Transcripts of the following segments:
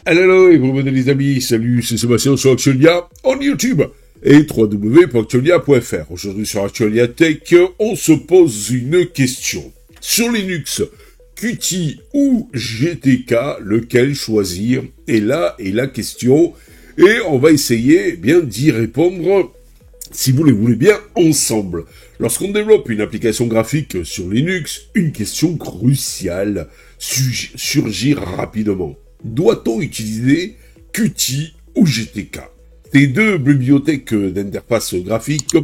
Hello et bienvenue les amis, salut, c'est Sébastien sur Actualia en YouTube et www.actualia.fr. Aujourd'hui sur Actualia Tech, on se pose une question. Sur Linux, Qt ou GTK, lequel choisir? Et là est la question et on va essayer d'y répondre, si vous le voulez bien, ensemble. Lorsqu'on développe une application graphique sur Linux, une question cruciale surgit rapidement. Doit-on utiliser Qt ou GTK? Ces deux bibliothèques d'interface graphique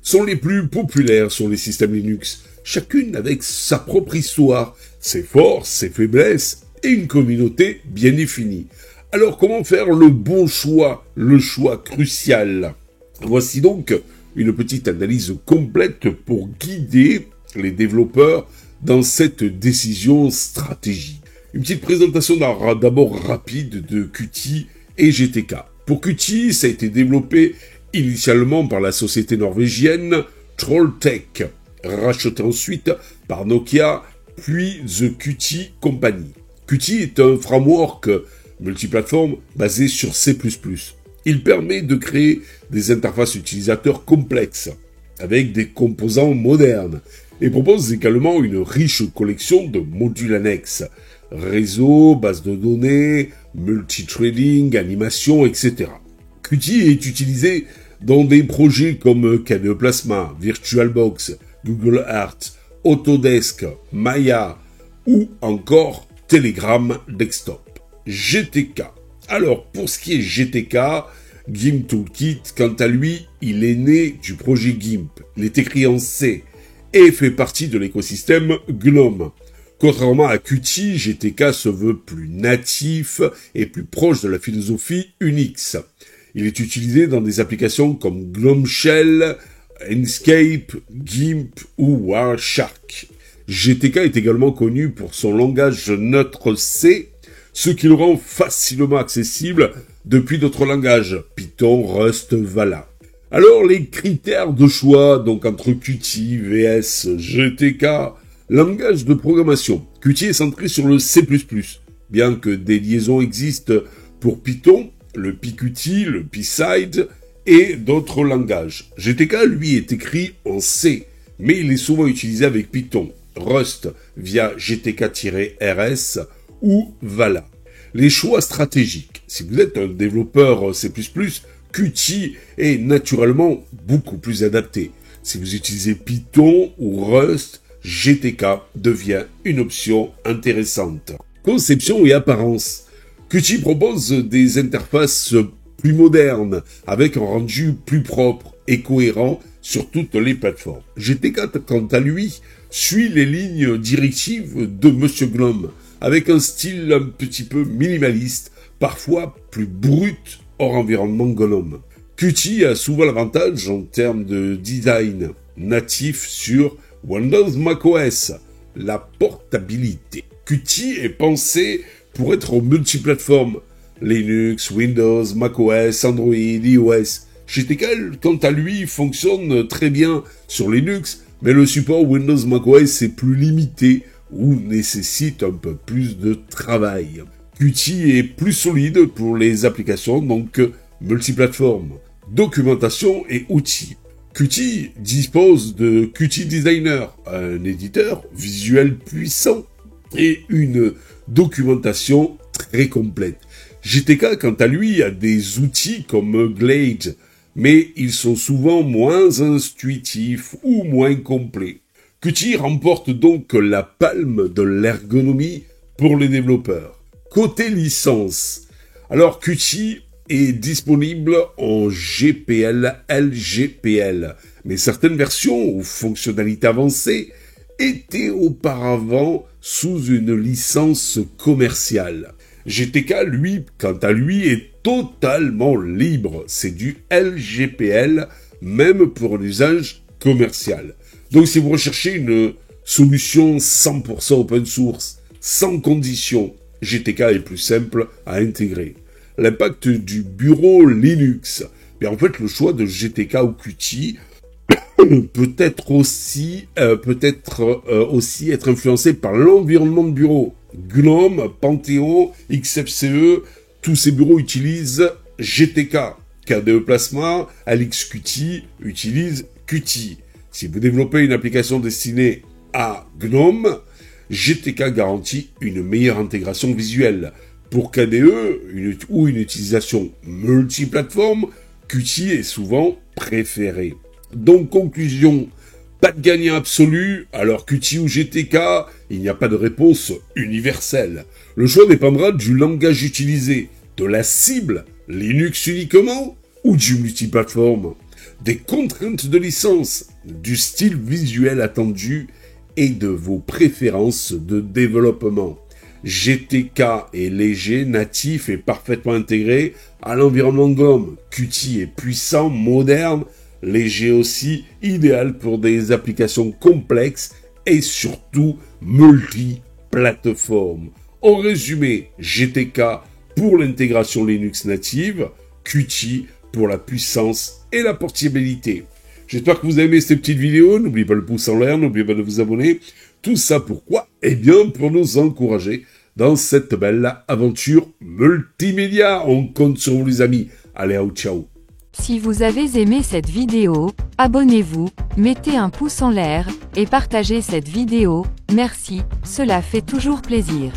sont les plus populaires sur les systèmes Linux, chacune avec sa propre histoire, ses forces, ses faiblesses et une communauté bien définie. Alors comment faire le bon choix, le choix crucial? Voici donc une petite analyse complète pour guider les développeurs dans cette décision stratégique. Une petite présentation d'abord rapide de Qt et GTK. Pour Qt, ça a été développé initialement par la société norvégienne Trolltech, rachetée ensuite par Nokia, puis The Qt Company. Qt est un framework multiplateforme basé sur C++. Il permet de créer des interfaces utilisateurs complexes, avec des composants modernes, et propose également une riche collection de modules annexes, réseau, base de données, multithreading, animation, etc. Qt est utilisé dans des projets comme KDE Plasma, VirtualBox, Google Earth, Autodesk, Maya ou encore Telegram Desktop. GTK. Alors, pour ce qui est GTK, GIMP Toolkit, quant à lui, il est né du projet GIMP. Il est écrit en C et fait partie de l'écosystème GNOME. Contrairement à Qt, GTK se veut plus natif et plus proche de la philosophie Unix. Il est utilisé dans des applications comme GNOME Shell, Inkscape, GIMP ou Wireshark. GTK est également connu pour son langage neutre C, ce qui le rend facilement accessible depuis d'autres langages, Python, Rust, Vala. Alors les critères de choix, donc entre Qt, vs GTK, langage de programmation. Qt est centré sur le C++, bien que des liaisons existent pour Python, le PQT, le PSide et d'autres langages. GTK, lui, est écrit en C, mais il est souvent utilisé avec Python, Rust via GTK-RS ou Vala. Les choix stratégiques. Si vous êtes un développeur C++, Qt est naturellement beaucoup plus adapté. Si vous utilisez Python ou Rust, GTK devient une option intéressante. Conception et apparence. Qt propose des interfaces plus modernes, avec un rendu plus propre et cohérent sur toutes les plateformes. GTK, quant à lui, suit les lignes directives de Monsieur GNOME, avec un style un petit peu minimaliste, parfois plus brut hors environnement GNOME. Qt a souvent l'avantage en termes de design natif sur Windows macOS, la portabilité. Qt est pensé pour être multiplateforme, Linux, Windows, macOS, Android, iOS. GTK, quant à lui, fonctionne très bien sur Linux, mais le support Windows macOS est plus limité ou nécessite un peu plus de travail. Qt est plus solide pour les applications, donc multiplateforme. Documentation et outils. Qt dispose de Qt Designer, un éditeur visuel puissant et une documentation très complète. GTK, quant à lui, a des outils comme Glade, mais ils sont souvent moins intuitifs ou moins complets. Qt remporte donc la palme de l'ergonomie pour les développeurs. Côté licence, alors Qt est disponible en GPL, LGPL, mais certaines versions ou fonctionnalités avancées étaient auparavant sous une licence commerciale. GTK, lui, quant à lui, est totalement libre. C'est du LGPL, même pour l'usage commercial. Donc si vous recherchez une solution 100% open source, sans condition, GTK est plus simple à intégrer. L'impact du bureau Linux. En fait, le choix de GTK ou Qt peut-être aussi être influencé par l'environnement de bureau. GNOME, Panthéon, XFCE, Tous ces bureaux utilisent GTK. KDE Plasma, AlixQt utilise Qt. Si vous développez une application destinée à GNOME, GTK garantit une meilleure intégration visuelle. Pour KDE ou une utilisation multiplateforme, Qt est souvent préféré. Donc, conclusion, pas de gagnant absolu, alors Qt ou GTK, il n'y a pas de réponse universelle. Le choix dépendra du langage utilisé, de la cible, Linux uniquement, ou du multiplateforme, des contraintes de licence, du style visuel attendu et de vos préférences de développement. GTK est léger, natif et parfaitement intégré à l'environnement GNOME. Qt est puissant, moderne, léger aussi, idéal pour des applications complexes et surtout multi-plateformes. En résumé, GTK pour l'intégration Linux native, Qt pour la puissance et la portabilité. J'espère que vous avez aimé cette petite vidéo. N'oubliez pas le pouce en l'air, n'oubliez pas de vous abonner. Tout ça pourquoi? Eh bien, pour nous encourager dans cette belle aventure multimédia. On compte sur vous les amis. Allez, ciao. Si vous avez aimé cette vidéo, abonnez-vous, mettez un pouce en l'air, et partagez cette vidéo, merci, cela fait toujours plaisir.